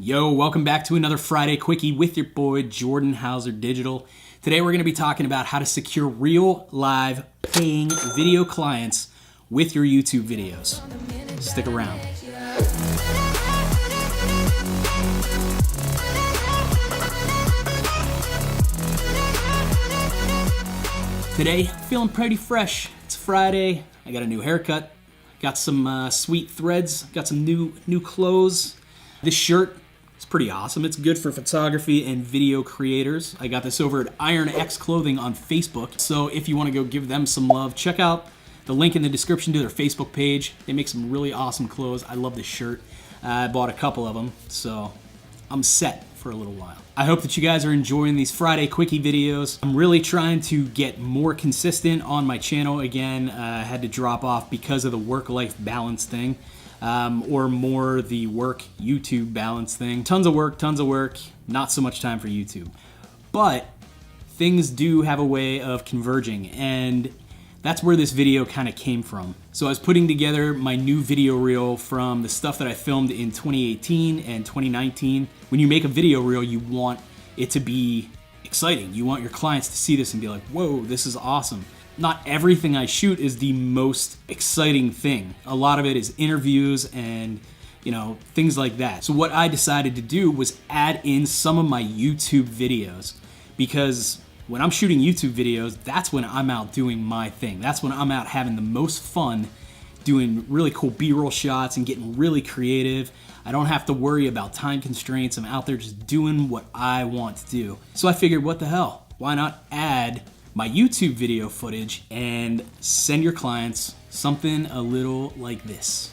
Yo, welcome back to another Friday Quickie with your boy Jordan Hauser Digital. Today we're going to be talking about how to secure real, live, paying video clients with your YouTube videos. Stick around. Today, feeling pretty fresh. It's Friday. I got a new haircut. Got some sweet threads. Got some new clothes. This shirt is pretty awesome. It's good for photography and video creators. I got this over at Iron X Clothing on Facebook. So if you want to go give them some love, check out the link in the description to their Facebook page. They make some really awesome clothes. I love this shirt. I bought a couple of them, so I'm set for a little while. I hope that you guys are enjoying these Friday Quickie videos. I'm really trying to get more consistent on my channel again. I had to drop off because of the work-life balance thing. Or more the work YouTube balance thing. Tons of work, not so much time for YouTube. But things do have a way of converging, and that's where this video kind of came from. So I was putting together my new video reel from the stuff that I filmed in 2018 and 2019. When you make a video reel, you want it to be exciting. You want your clients to see this and be like, whoa, this is awesome. Not everything I shoot is the most exciting thing. A lot of it is interviews and, things like that. So what I decided to do was add in some of my YouTube videos, because when I'm shooting YouTube videos, that's when I'm out doing my thing. That's when I'm out having the most fun, doing really cool B-roll shots and getting really creative. I don't have to worry about time constraints. I'm out there just doing what I want to do. So I figured, what the hell? Why not add my YouTube video footage and send your clients something a little like this.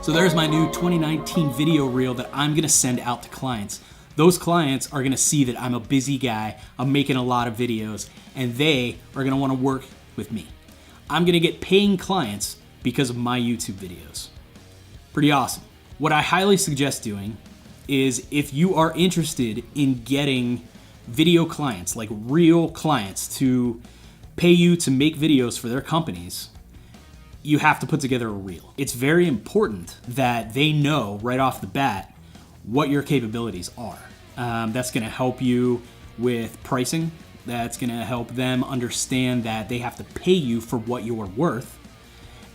So there's my new 2019 video reel that I'm gonna send out to clients. Those clients are gonna see that I'm a busy guy, I'm making a lot of videos, and they are gonna wanna work with me. I'm gonna get paying clients because of my YouTube videos. Pretty awesome. What I highly suggest doing is, if you are interested in getting video clients, like real clients, to pay you to make videos for their companies, you have to put together a reel. It's very important that they know right off the bat what your capabilities are. That's gonna help you with pricing. That's gonna help them understand that they have to pay you for what you're worth.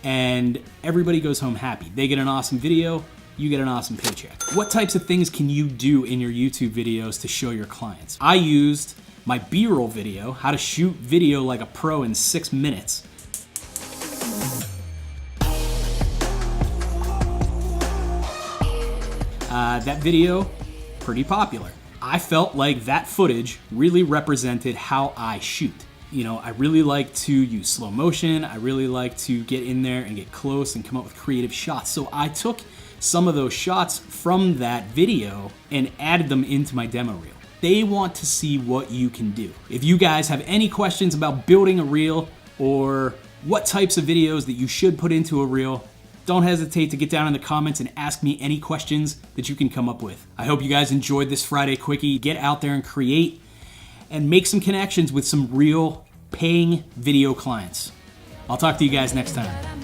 And everybody goes home happy. They get an awesome video, you get an awesome paycheck. What types of things can you do in your YouTube videos to show your clients? I used my B-roll video, how to shoot video like a pro in 6 minutes. That video, pretty popular. I felt like that footage really represented how I shoot. I really like to use slow motion. I really like to get in there and get close and come up with creative shots. So I took some of those shots from that video and added them into my demo reel. They want to see what you can do. If you guys have any questions about building a reel or what types of videos that you should put into a reel, don't hesitate to get down in the comments and ask me any questions that you can come up with. I hope you guys enjoyed this Friday Quickie. Get out there and create and make some connections with some real paying video clients. I'll talk to you guys next time.